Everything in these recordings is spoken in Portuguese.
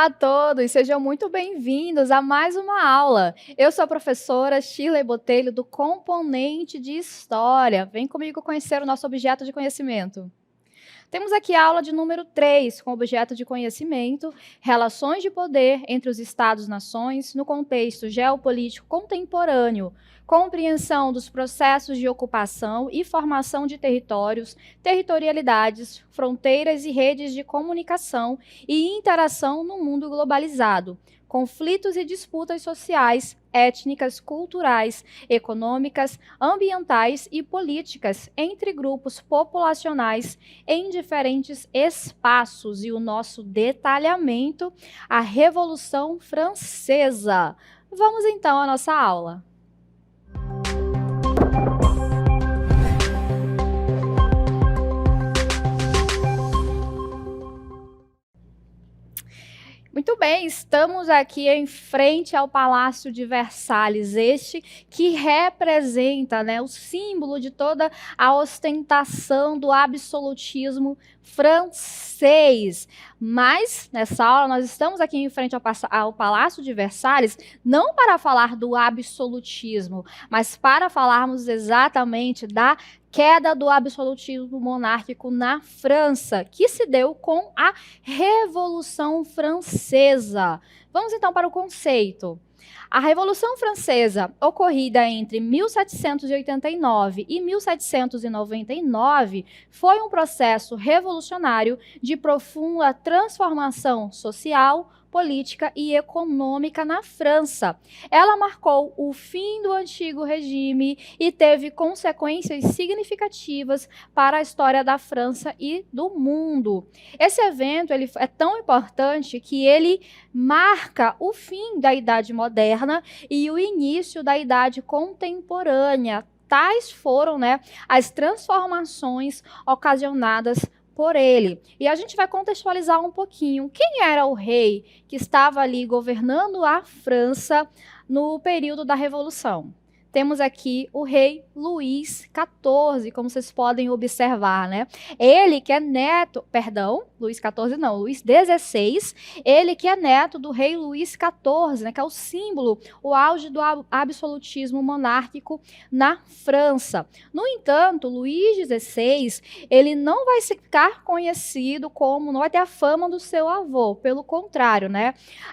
Olá a todos, sejam muito bem-vindos a mais uma aula. Eu sou a professora Shirley Botelho do Componente de História. Vem comigo conhecer o nosso objeto de conhecimento. Temos aqui a aula de número 3, com objeto de conhecimento, relações de poder entre os Estados-nações no contexto geopolítico contemporâneo, compreensão dos processos de ocupação e formação de territórios, territorialidades, fronteiras e redes de comunicação e interação no mundo globalizado, conflitos e disputas sociais, étnicas, culturais, econômicas, ambientais e políticas entre grupos populacionais em diferentes espaços. E o nosso detalhamento, a Revolução Francesa. Vamos então à nossa aula. Muito bem, estamos aqui em frente ao Palácio de Versalhes, este que representa, o símbolo de toda a ostentação do absolutismo francês. Mas, nessa aula, nós estamos aqui em frente ao Palácio de Versalhes, não para falar do absolutismo, mas para falarmos exatamente da queda do absolutismo monárquico na França, que se deu com a Revolução Francesa. Vamos então para o conceito. A Revolução Francesa, ocorrida entre 1789 e 1799, foi um processo revolucionário de profunda transformação social, política e econômica na França. Ela marcou o fim do antigo regime e teve consequências significativas para a história da França e do mundo. Esse evento ele é tão importante que ele marca o fim da Idade Moderna e o início da Idade Contemporânea. Tais foram, as transformações ocasionadas por ele. E a gente vai contextualizar um pouquinho. Quem era o rei que estava ali governando a França no período da Revolução? Temos aqui o rei Luís XIV, como vocês podem observar, Ele que é neto, Luís XIV não, Luís XVI, ele que é neto do rei Luís XIV, que é o símbolo, o auge do absolutismo monárquico na França. No entanto, Luís XVI, ele não vai ficar conhecido como, não vai ter a fama do seu avô, pelo contrário,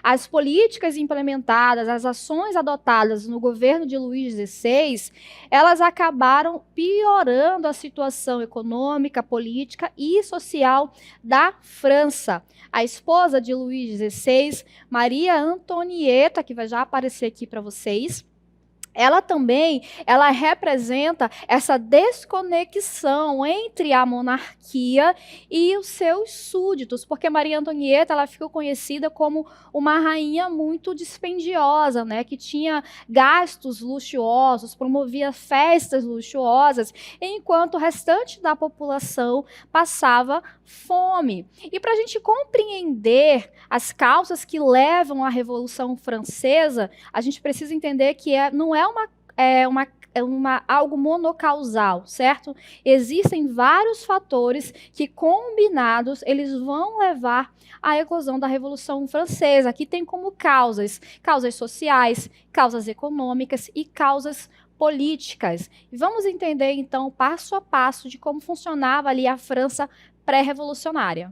As políticas implementadas, as ações adotadas no governo de Luís XVI, elas acabaram piorando a situação econômica, política e social da França. A esposa de Luís XVI, Maria Antonieta, que vai já aparecer aqui para vocês, ela representa essa desconexão entre a monarquia e os seus súditos, porque Maria Antonieta ela ficou conhecida como uma rainha muito dispendiosa, que tinha gastos luxuosos, promovia festas luxuosas, enquanto o restante da população passava fome. E para a gente compreender as causas que levam à Revolução Francesa, a gente precisa entender que não é algo monocausal, certo? Existem vários fatores que, combinados, eles vão levar à eclosão da Revolução Francesa. Aqui tem como causas sociais, causas econômicas e causas políticas. E vamos entender, então, passo a passo de como funcionava ali a França pré-revolucionária.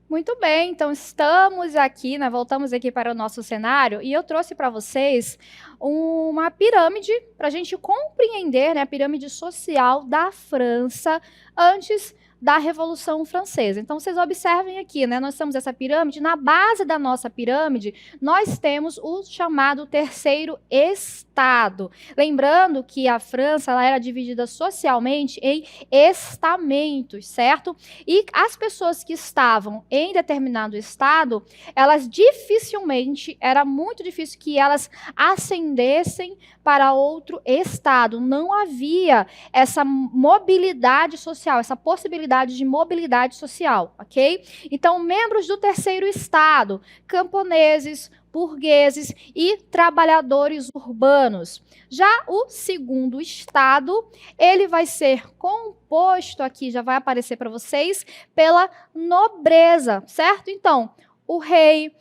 Muito bem, então estamos aqui, voltamos aqui para o nosso cenário e eu trouxe para vocês uma pirâmide para a gente compreender a pirâmide social da França antes da Revolução Francesa. Então, vocês observem aqui, nós temos essa pirâmide, na base da nossa pirâmide, nós temos o chamado terceiro estado. Lembrando que a França ela era dividida socialmente em estamentos, certo? E as pessoas que estavam em determinado estado, elas dificilmente, era muito difícil que elas ascendessem para outro estado. Não havia essa mobilidade social, essa possibilidade de mobilidade social, ok? Então, membros do terceiro estado, camponeses, burgueses e trabalhadores urbanos. Já o segundo estado, ele vai ser composto aqui, já vai aparecer para vocês, pela nobreza, certo? Então, o rei,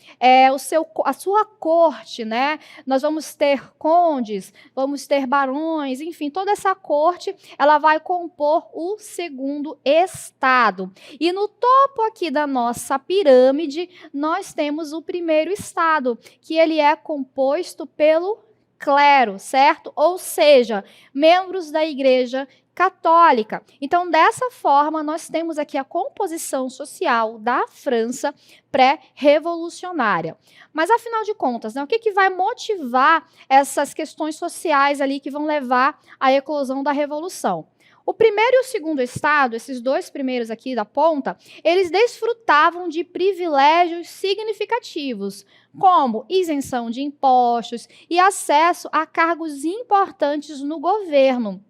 a sua corte, né? Nós vamos ter condes, vamos ter barões, enfim, toda essa corte, ela vai compor o segundo estado. E no topo aqui da nossa pirâmide, nós temos o primeiro estado, que ele é composto pelo clero, certo? Ou seja, membros da igreja católica. Então, dessa forma, nós temos aqui a composição social da França pré-revolucionária. Mas, afinal de contas, né, o que vai motivar essas questões sociais ali que vão levar à eclosão da Revolução? O primeiro e o segundo estado, esses dois primeiros aqui da ponta, eles desfrutavam de privilégios significativos, como isenção de impostos e acesso a cargos importantes no governo.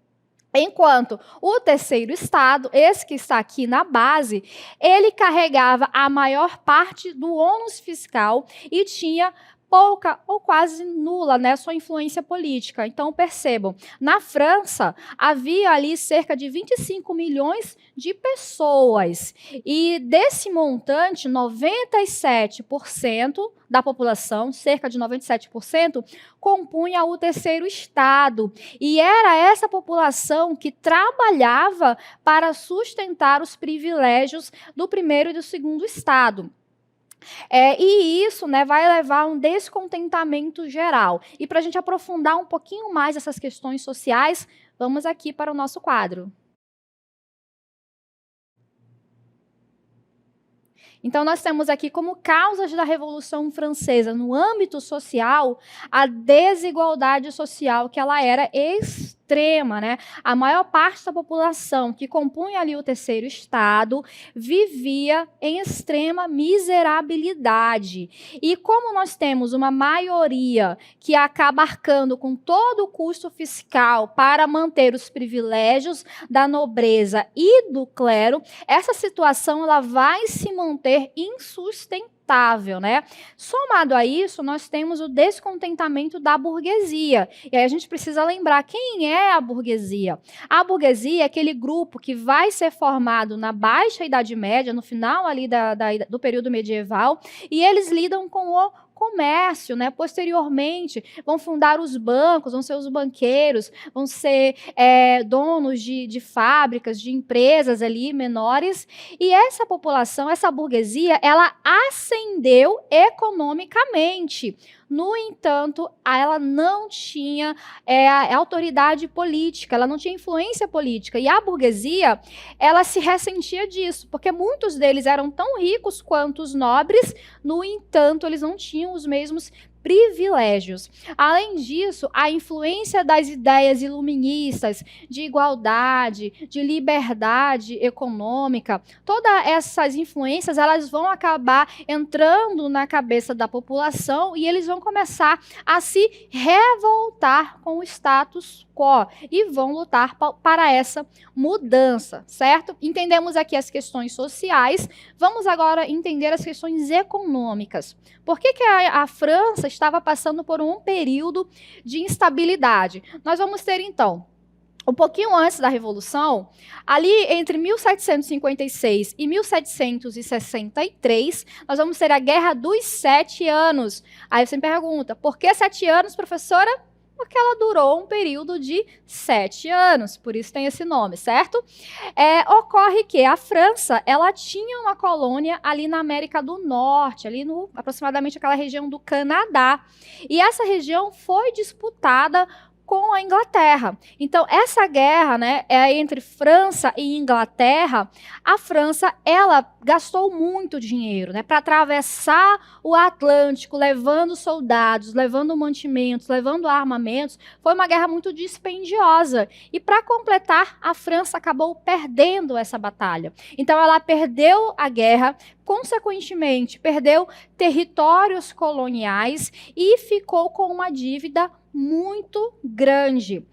Enquanto o terceiro estado, esse que está aqui na base, ele carregava a maior parte do ônus fiscal e tinha pouca ou quase nula, né, sua influência política. Então, percebam, na França, havia ali cerca de 25 milhões de pessoas. E desse montante, 97% da população, cerca de 97%, compunha o terceiro estado. E era essa população que trabalhava para sustentar os privilégios do primeiro e do segundo estado. E isso, né, vai levar a um descontentamento geral. E para a gente aprofundar um pouquinho mais essas questões sociais, vamos aqui para o nosso quadro. Então, nós temos aqui como causas da Revolução Francesa, no âmbito social, a desigualdade social, que ela era extrema, né? A maior parte da população que compunha ali o terceiro estado vivia em extrema miserabilidade. E como nós temos uma maioria que acaba arcando com todo o custo fiscal para manter os privilégios da nobreza e do clero, essa situação ela vai se manter insustentável, né? Somado a isso, nós temos o descontentamento da burguesia. E aí a gente precisa lembrar quem é a burguesia. A burguesia é aquele grupo que vai ser formado na Baixa Idade Média, no final ali do período medieval, e eles lidam com o comércio, né? Posteriormente, vão fundar os bancos, vão ser os banqueiros, vão ser donos de fábricas, de empresas ali menores. E essa população, essa burguesia, ela ascendeu economicamente. No entanto, ela não tinha autoridade política, ela não tinha influência política. E a burguesia, ela se ressentia disso, porque muitos deles eram tão ricos quanto os nobres, no entanto, eles não tinham os mesmos privilégios. Além disso, a influência das ideias iluministas de igualdade, de liberdade econômica, todas essas influências, elas vão acabar entrando na cabeça da população e eles vão começar a se revoltar com o status quo e vão lutar para essa mudança, certo? Entendemos aqui as questões sociais, vamos agora entender as questões econômicas. Por que a França estava passando por um período de instabilidade? Nós vamos ter, então, um pouquinho antes da Revolução, ali entre 1756 e 1763, nós vamos ter a Guerra dos 7 Anos. Aí você me pergunta, por que 7 anos, professora? Porque ela durou um período de 7 anos, por isso tem esse nome, certo? Ocorre que a França, ela tinha uma colônia ali na América do Norte, ali aproximadamente aquela região do Canadá. E essa região foi disputada com a Inglaterra. Então, essa guerra, né, entre França e Inglaterra, a França, ela gastou muito dinheiro, né, para atravessar o Atlântico, levando soldados, levando mantimentos, levando armamentos. Foi uma guerra muito dispendiosa. E, para completar, a França acabou perdendo essa batalha. Então, ela perdeu a guerra, consequentemente, perdeu territórios coloniais e ficou com uma dívida muito grande.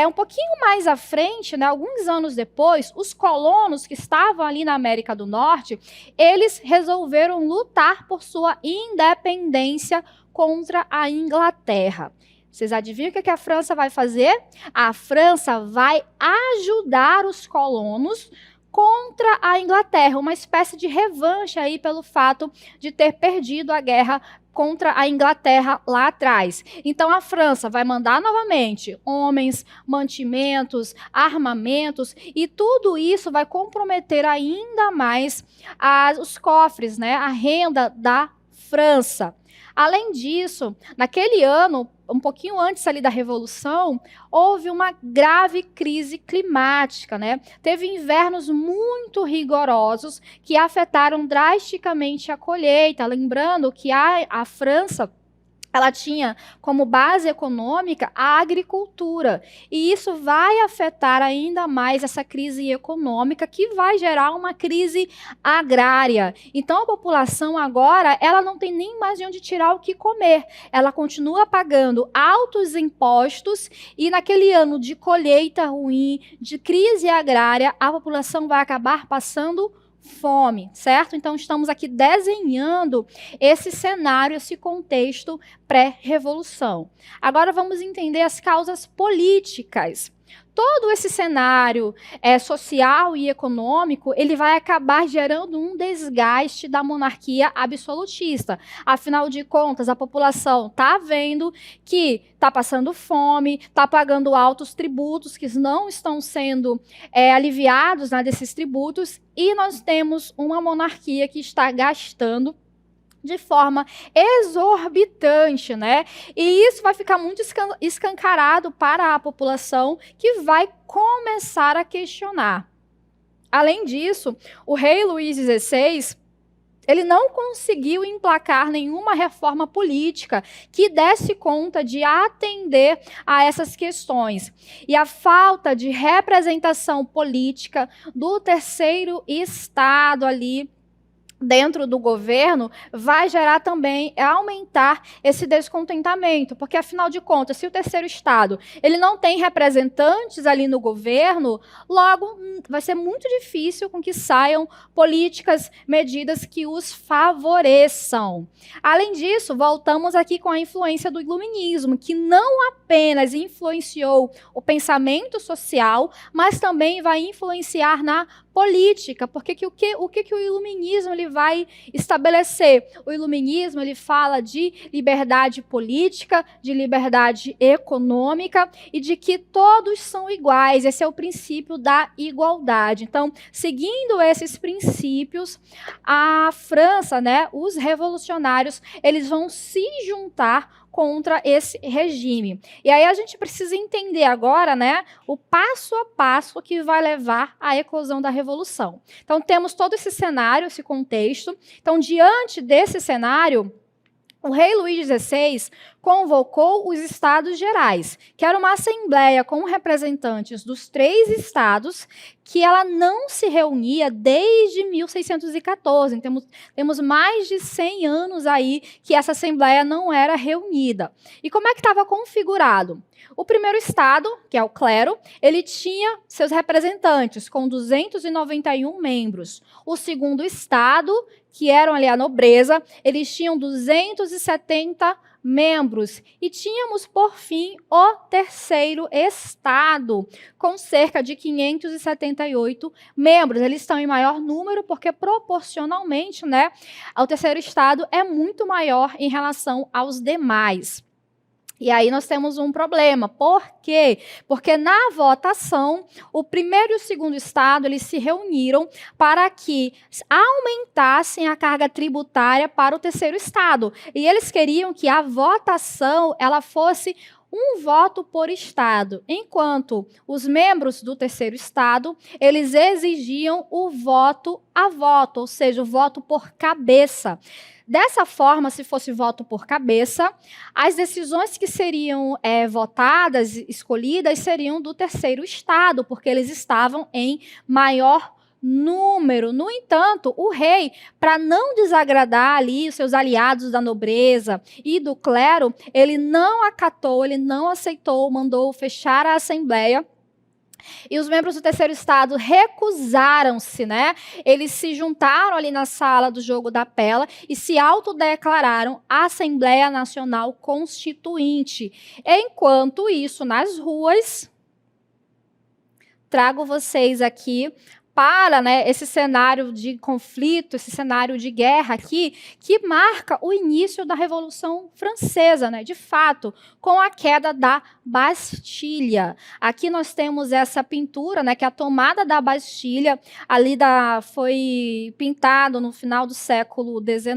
Um pouquinho mais à frente, né, alguns anos depois, os colonos que estavam ali na América do Norte, eles resolveram lutar por sua independência contra a Inglaterra. Vocês adivinham o que a França vai fazer? A França vai ajudar os colonos contra a Inglaterra, uma espécie de revanche aí pelo fato de ter perdido a guerra contra a Inglaterra lá atrás. Então a França vai mandar novamente homens, mantimentos, armamentos, e tudo isso vai comprometer ainda mais os cofres, né, a renda da França. Além disso, naquele ano, um pouquinho antes ali da Revolução, houve uma grave crise climática, né? Teve invernos muito rigorosos que afetaram drasticamente a colheita. Lembrando que a França, ela tinha como base econômica a agricultura. E isso vai afetar ainda mais essa crise econômica, que vai gerar uma crise agrária. Então, a população agora, ela não tem nem mais de onde tirar o que comer. Ela continua pagando altos impostos e naquele ano de colheita ruim, de crise agrária, a população vai acabar passando fome, certo? Então, estamos aqui desenhando esse cenário, esse contexto pré-revolução. Agora, vamos entender as causas políticas. Todo esse cenário social e econômico, ele vai acabar gerando um desgaste da monarquia absolutista. Afinal de contas, a população está vendo que está passando fome, está pagando altos tributos que não estão sendo aliviados, né, desses tributos, e nós temos uma monarquia que está gastando de forma exorbitante, né? E isso vai ficar muito escancarado para a população, que vai começar a questionar. Além disso, o rei Luís XVI, ele não conseguiu emplacar nenhuma reforma política que desse conta de atender a essas questões. E a falta de representação política do terceiro estado ali dentro do governo vai gerar também, aumentar esse descontentamento, porque afinal de contas, se o terceiro estado ele não tem representantes ali no governo, logo vai ser muito difícil com que saiam políticas, medidas que os favoreçam. Além disso, voltamos aqui com a influência do iluminismo, que não apenas influenciou o pensamento social, mas também vai influenciar na política, porque o que o iluminismo ele vai estabelecer? O iluminismo ele fala de liberdade política, de liberdade econômica e de que todos são iguais. Esse é o princípio da igualdade. Então, seguindo esses princípios, a França, né, os revolucionários, eles vão se juntar contra esse regime. E aí a gente precisa entender agora, né, o passo a passo que vai levar à eclosão da revolução. Então temos todo esse cenário, esse contexto. Então, diante desse cenário, o rei Luís XVI convocou os Estados Gerais, que era uma assembleia com representantes dos 3 estados, que ela não se reunia desde 1614. Temos mais de 100 anos aí que essa assembleia não era reunida. E como é que estava configurado? O primeiro estado, que é o clero, ele tinha seus representantes com 291 membros. O segundo estado, que eram ali a nobreza, eles tinham 270 membros. E tínhamos, por fim, o terceiro estado, com cerca de 578 membros. Eles estão em maior número porque, proporcionalmente, né, o terceiro estado é muito maior em relação aos demais. E aí nós temos um problema. Por quê? Porque na votação, o primeiro e o segundo estado, eles se reuniram para que aumentassem a carga tributária para o terceiro estado. E eles queriam que a votação ela fosse um voto por estado, enquanto os membros do terceiro estado, eles exigiam o voto a voto, ou seja, o voto por cabeça. Dessa forma, se fosse voto por cabeça, as decisões que seriam votadas, escolhidas, seriam do terceiro estado, porque eles estavam em maior número. No entanto, o rei, para não desagradar ali os seus aliados da nobreza e do clero, ele não acatou, ele não aceitou, mandou fechar a assembleia. E os membros do terceiro estado recusaram-se, né? Eles se juntaram ali na sala do jogo da pela e se autodeclararam Assembleia Nacional Constituinte. Enquanto isso, nas ruas, trago vocês aqui para, né, esse cenário de conflito, esse cenário de guerra aqui, que marca o início da Revolução Francesa, né, de fato, com a queda da Bastilha. Aqui nós temos essa pintura, né, que é a tomada da Bastilha, ali foi pintado no final do século XVIII,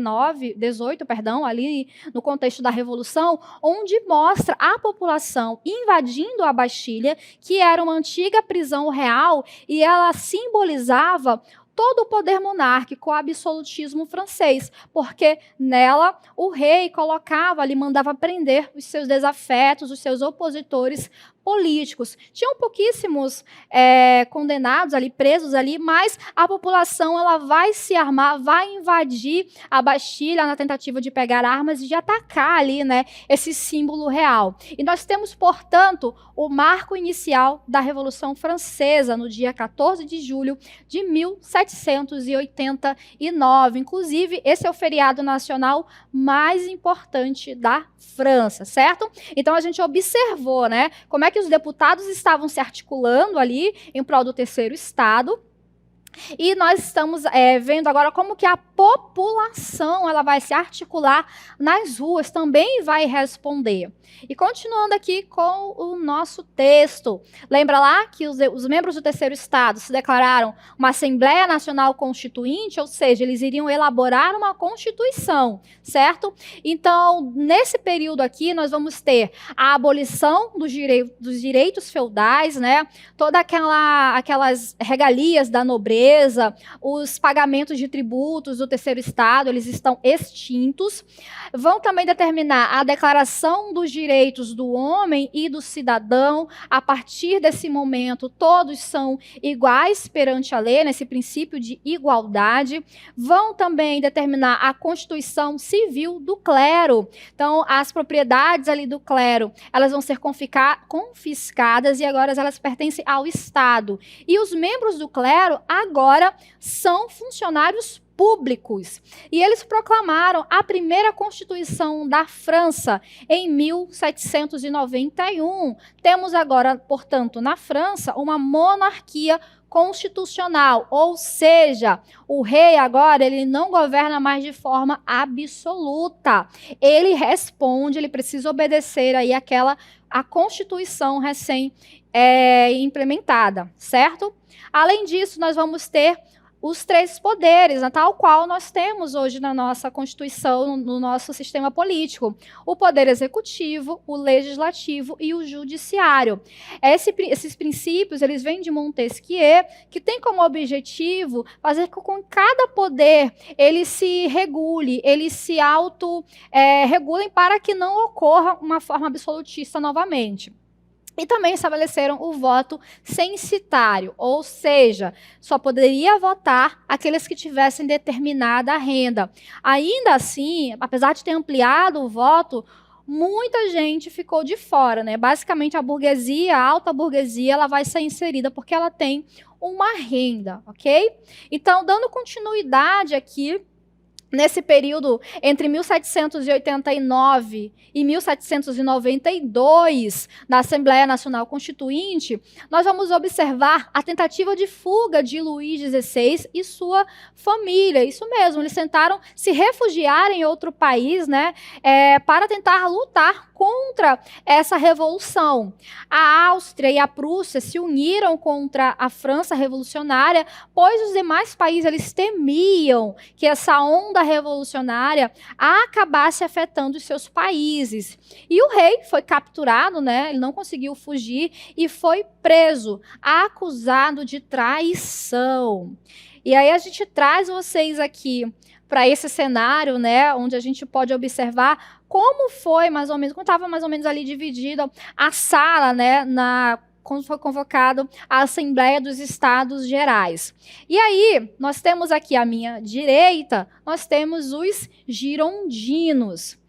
ali no contexto da Revolução, onde mostra a população invadindo a Bastilha, que era uma antiga prisão real, e ela simbolizava todo o poder monárquico, o absolutismo francês, porque nela o rei colocava ali, mandava prender os seus desafetos, os seus opositores políticos. Tinham pouquíssimos condenados ali, presos ali, mas a população ela vai se armar, vai invadir a Bastilha na tentativa de pegar armas e de atacar ali, né, esse símbolo real. E nós temos, portanto, o marco inicial da Revolução Francesa, no dia 14 de julho de 1789. Inclusive, esse é o feriado nacional mais importante da França, certo? Então, a gente observou, né, como é que os deputados estavam se articulando ali em prol do terceiro estado. E nós estamos vendo agora como que a população ela vai se articular nas ruas, também vai responder. E continuando aqui com o nosso texto. Lembra lá que os membros do terceiro estado se declararam uma Assembleia Nacional Constituinte, ou seja, eles iriam elaborar uma Constituição, certo? Então, nesse período aqui, nós vamos ter a abolição dos direitos feudais, né? Toda aquelas regalias da nobreza, os pagamentos de tributos do terceiro estado, eles estão extintos. Vão também determinar a declaração dos direitos do homem e do cidadão. A partir desse momento, todos são iguais perante a lei, nesse princípio de igualdade. Vão também determinar a constituição civil do clero. Então, as propriedades ali do clero, elas vão ser confiscadas e agora elas pertencem ao Estado. E os membros do clero agora são funcionários públicos. E eles proclamaram a primeira Constituição da França em 1791. Temos agora, portanto, na França, uma monarquia constitucional, ou seja, o rei agora ele não governa mais de forma absoluta. Ele responde, ele precisa obedecer aí a Constituição recém implementada, certo? Além disso, nós vamos ter os três poderes, né, tal qual nós temos hoje na nossa Constituição, no nosso sistema político. O poder executivo, o legislativo e o judiciário. Esses princípios, eles vêm de Montesquieu, que tem como objetivo fazer com que cada poder ele se regule, ele se auto-regulem para que não ocorra uma forma absolutista novamente. E também estabeleceram o voto censitário, ou seja, só poderia votar aqueles que tivessem determinada renda. Ainda assim, apesar de ter ampliado o voto, muita gente ficou de fora, né? Basicamente, a burguesia, a alta burguesia, ela vai ser inserida porque ela tem uma renda, ok? Então, dando continuidade aqui, nesse período entre 1789 e 1792, na Assembleia Nacional Constituinte, nós vamos observar a tentativa de fuga de Luís XVI e sua família. Isso mesmo, eles tentaram se refugiar em outro país, né, para tentar lutar contra essa revolução. A Áustria e a Prússia se uniram contra a França revolucionária, pois os demais países eles temiam que essa onda revolucionária acabasse afetando os seus países. E o rei foi capturado, né? Ele não conseguiu fugir e foi preso, acusado de traição. E aí a gente traz vocês aqui para esse cenário, né, onde a gente pode observar como foi mais ou menos, como estava mais ou menos ali dividida a sala, né, quando foi convocado a Assembleia dos Estados Gerais. E aí, nós temos aqui à minha direita, nós temos os girondinos.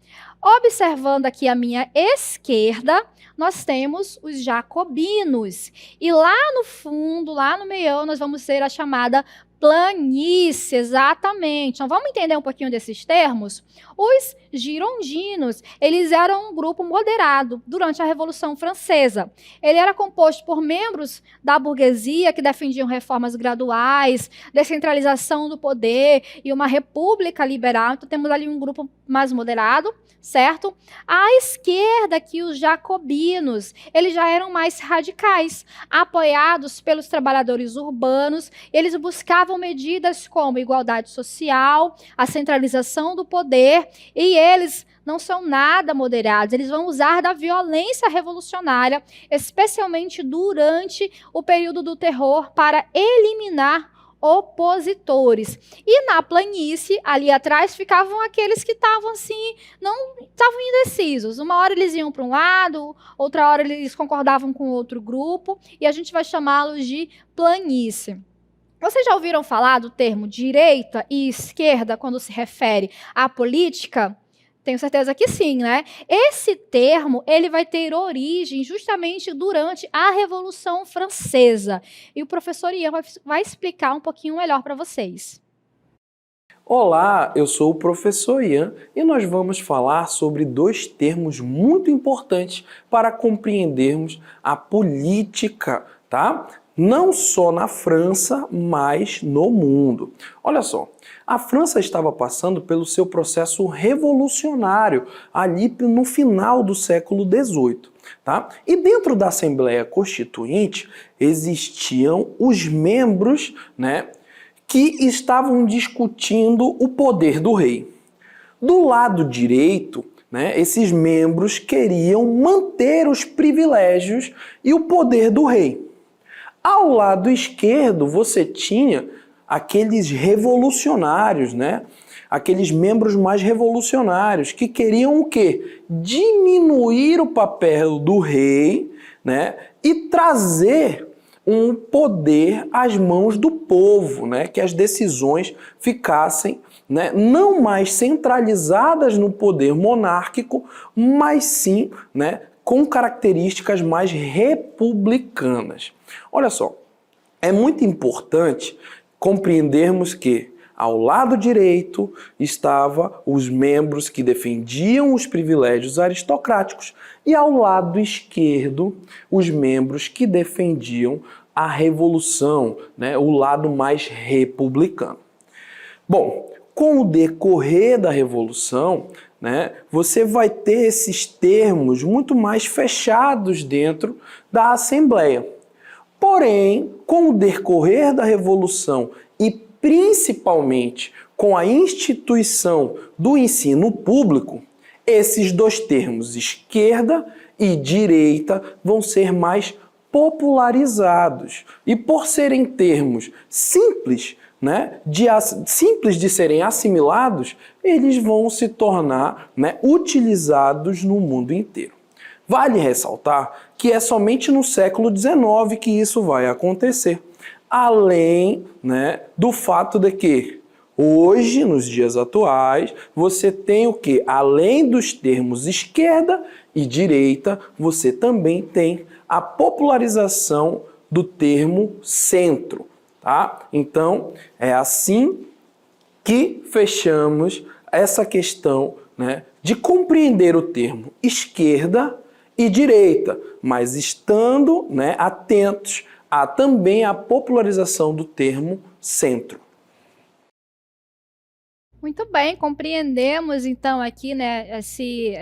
Observando aqui à minha esquerda, nós temos os jacobinos. E lá no fundo, lá no meião, nós vamos ter a chamada planície, exatamente. Então, vamos entender um pouquinho desses termos? Os girondinos, eles eram um grupo moderado durante a Revolução Francesa. Ele era composto por membros da burguesia que defendiam reformas graduais, descentralização do poder e uma república liberal. Então, temos ali um grupo mais moderado, certo? À esquerda aqui, os jacobinos, eles já eram mais radicais, apoiados pelos trabalhadores urbanos. Eles buscavam medidas como igualdade social, a centralização do poder, e eles não são nada moderados, eles vão usar da violência revolucionária, especialmente durante o período do terror, para eliminar opositores. E na planície, ali atrás, ficavam aqueles que estavam assim, não estavam indecisos. Uma hora eles iam para um lado, outra hora eles concordavam com outro grupo, e a gente vai chamá-los de planície. Vocês já ouviram falar do termo direita e esquerda quando se refere à política? Tenho certeza que sim, né? Esse termo, ele vai ter origem justamente durante a Revolução Francesa. E o professor Ian vai explicar um pouquinho melhor para vocês. Olá, eu sou o professor Ian e nós vamos falar sobre dois termos muito importantes para compreendermos a política, tá? Não só na França, mas no mundo. Olha só, a França estava passando pelo seu processo revolucionário ali no final do século XVIII. Tá? E dentro da Assembleia Constituinte existiam os membros, né, que estavam discutindo o poder do rei. Do lado direito, né, esses membros queriam manter os privilégios e o poder do rei. Ao lado esquerdo, você tinha aqueles revolucionários, né? Aqueles membros mais revolucionários que queriam o quê? Diminuir o papel do rei, né? E trazer um poder às mãos do povo, né? Que as decisões ficassem, né, não mais centralizadas no poder monárquico, mas sim, né, com características mais republicanas. Olha só, é muito importante compreendermos que ao lado direito estavam os membros que defendiam os privilégios aristocráticos e ao lado esquerdo os membros que defendiam a revolução, né, o lado mais republicano. Bom, com o decorrer da revolução, né, você vai ter esses termos muito mais fechados dentro da Assembleia. Porém, com o decorrer da Revolução e principalmente com a instituição do ensino público, esses dois termos, esquerda e direita, vão ser mais popularizados. E por serem termos simples, né, simples de serem assimilados, eles vão se tornar, né, utilizados no mundo inteiro. Vale ressaltar que é somente no século XIX que isso vai acontecer, além, né, do fato de que hoje, nos dias atuais, você tem o que? Além dos termos esquerda e direita, você também tem a popularização do termo centro. Tá? Então, é assim que fechamos essa questão, né, de compreender o termo esquerda e direita, mas estando, né, atentos a também a popularização do termo centro. Muito bem, compreendemos então aqui, né,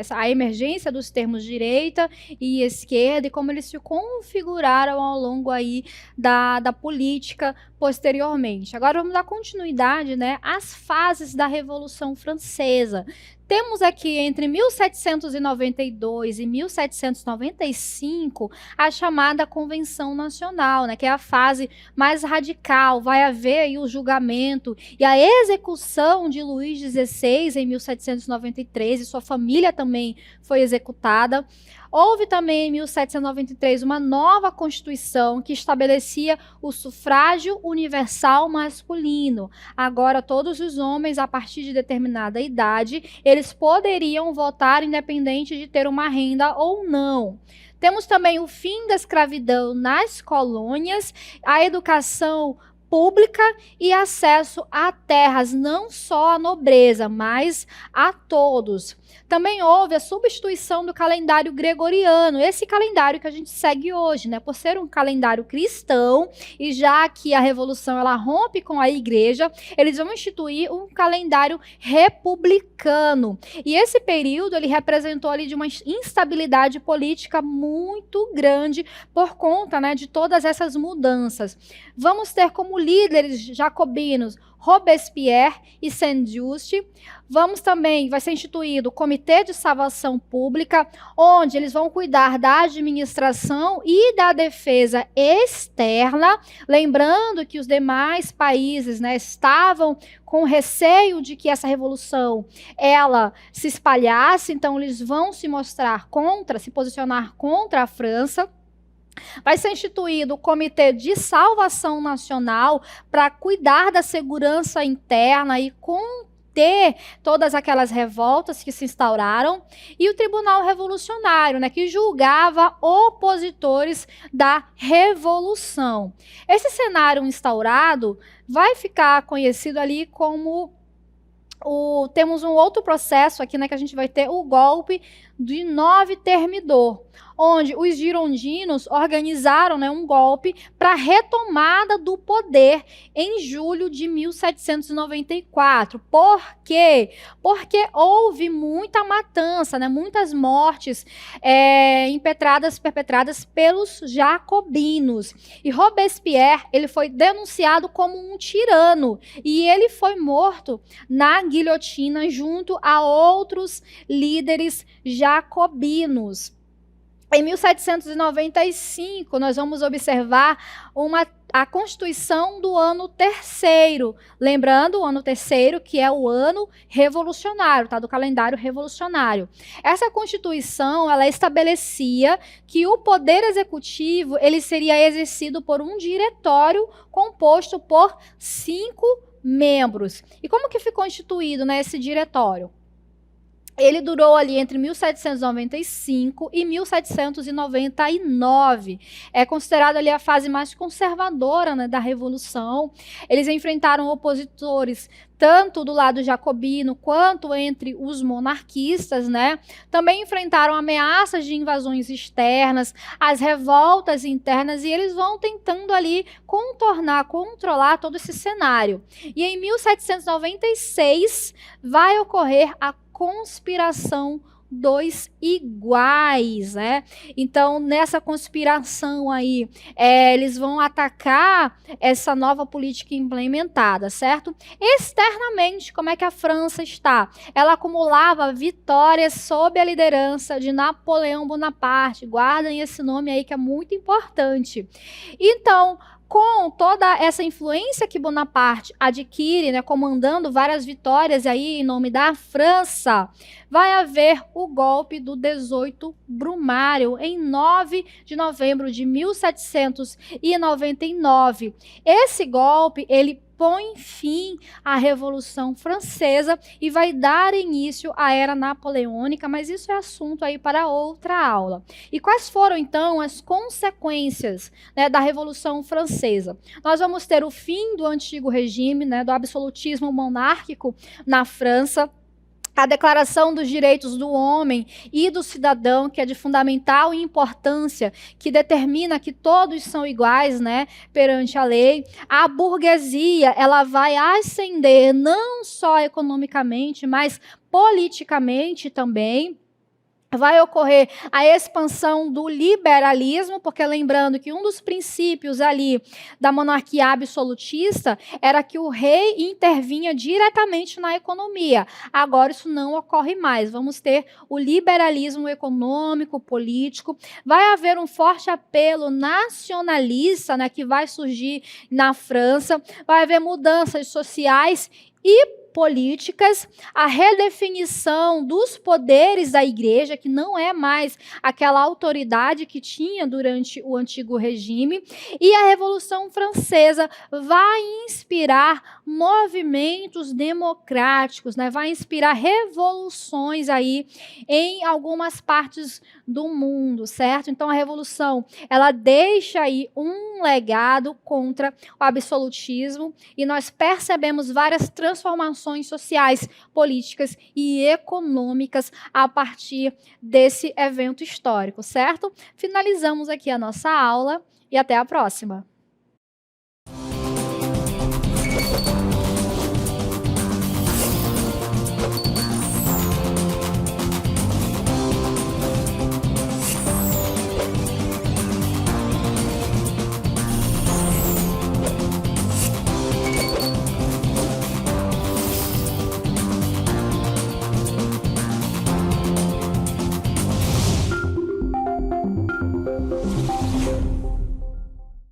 a emergência dos termos direita e esquerda e como eles se configuraram ao longo aí da política posteriormente. Agora vamos dar continuidade, né, às fases da Revolução Francesa. Temos aqui entre 1792 e 1795 a chamada Convenção Nacional, né, que é a fase mais radical. Vai haver aí o julgamento e a execução de Luís XVI em 1793, e sua família também foi executada. Houve também, em 1793, uma nova Constituição que estabelecia o sufrágio universal masculino. Agora, todos os homens, a partir de determinada idade, eles poderiam votar independente de ter uma renda ou não. Temos também o fim da escravidão nas colônias, a educação pública e acesso a terras, não só à nobreza, mas a todos. Também houve a substituição do calendário gregoriano, esse calendário que a gente segue hoje, né? Por ser um calendário cristão, e já que a Revolução ela rompe com a igreja, eles vão instituir um calendário republicano. E esse período ele representou ali de uma instabilidade política muito grande por conta, né, de todas essas mudanças. Vamos ter como líderes jacobinos Robespierre e Saint-Just. Vai ser instituído o Comitê de Salvação Pública, onde eles vão cuidar da administração e da defesa externa, lembrando que os demais países, né, estavam com receio de que essa revolução ela se espalhasse, então eles vão se posicionar contra a França. Vai ser instituído o Comitê de Salvação Nacional para cuidar da segurança interna e conter todas aquelas revoltas que se instauraram, e o Tribunal Revolucionário, né, que julgava opositores da Revolução. Esse cenário instaurado vai ficar conhecido ali como temos um outro processo aqui, né, que a gente vai ter o golpe de 9 Thermidor, onde os girondinos organizaram, né, um golpe para a retomada do poder em julho de 1794. Por quê? Porque houve muita matança, né, muitas mortes perpetradas pelos jacobinos. E Robespierre ele foi denunciado como um tirano e ele foi morto na guilhotina junto a outros líderes jacobinos. Em 1795, nós vamos observar a Constituição do ano terceiro. Lembrando, o ano terceiro, que é o ano revolucionário, tá? Do calendário revolucionário. Essa Constituição, ela estabelecia que o poder executivo ele seria exercido por um diretório composto por 5 membros. E como que ficou instituído, né, esse diretório? Ele durou ali entre 1795 e 1799. É considerado ali a fase mais conservadora, né, da Revolução. Eles enfrentaram opositores tanto do lado jacobino quanto entre os monarquistas, né? Também enfrentaram ameaças de invasões externas, as revoltas internas, e eles vão tentando ali controlar todo esse cenário. E em 1796 vai ocorrer a conspiração dos iguais, né? Então, nessa conspiração aí, eles vão atacar essa nova política implementada, certo? Externamente, como é que a França está? Ela acumulava vitórias sob a liderança de Napoleão Bonaparte. Guardem esse nome aí que é muito importante. Então, com toda essa influência que Bonaparte adquire, né, comandando várias vitórias aí em nome da França, vai haver o golpe do 18 Brumário, em 9 de novembro de 1799. Esse golpe, ele põe fim à Revolução Francesa e vai dar início à Era Napoleônica, mas isso é assunto aí para outra aula. E quais foram, então, as consequências, né, da Revolução Francesa? Nós vamos ter o fim do antigo regime, né, do absolutismo monárquico na França, a Declaração dos Direitos do Homem e do Cidadão, que é de fundamental importância, que determina que todos são iguais, né, perante a lei. A burguesia, ela vai ascender não só economicamente, mas politicamente também. Vai ocorrer a expansão do liberalismo, porque lembrando que um dos princípios ali da monarquia absolutista era que o rei intervinha diretamente na economia. Agora isso não ocorre mais. Vamos ter o liberalismo econômico, político. Vai haver um forte apelo nacionalista, né, que vai surgir na França. Vai haver mudanças sociais e políticas, a redefinição dos poderes da igreja, que não é mais aquela autoridade que tinha durante o antigo regime, e a Revolução Francesa vai inspirar movimentos democráticos, né? Vai inspirar revoluções aí em algumas partes do mundo, certo? Então a Revolução, ela deixa aí um legado contra o absolutismo e nós percebemos várias transformações sociais, políticas e econômicas a partir desse evento histórico, certo? Finalizamos aqui a nossa aula e até a próxima.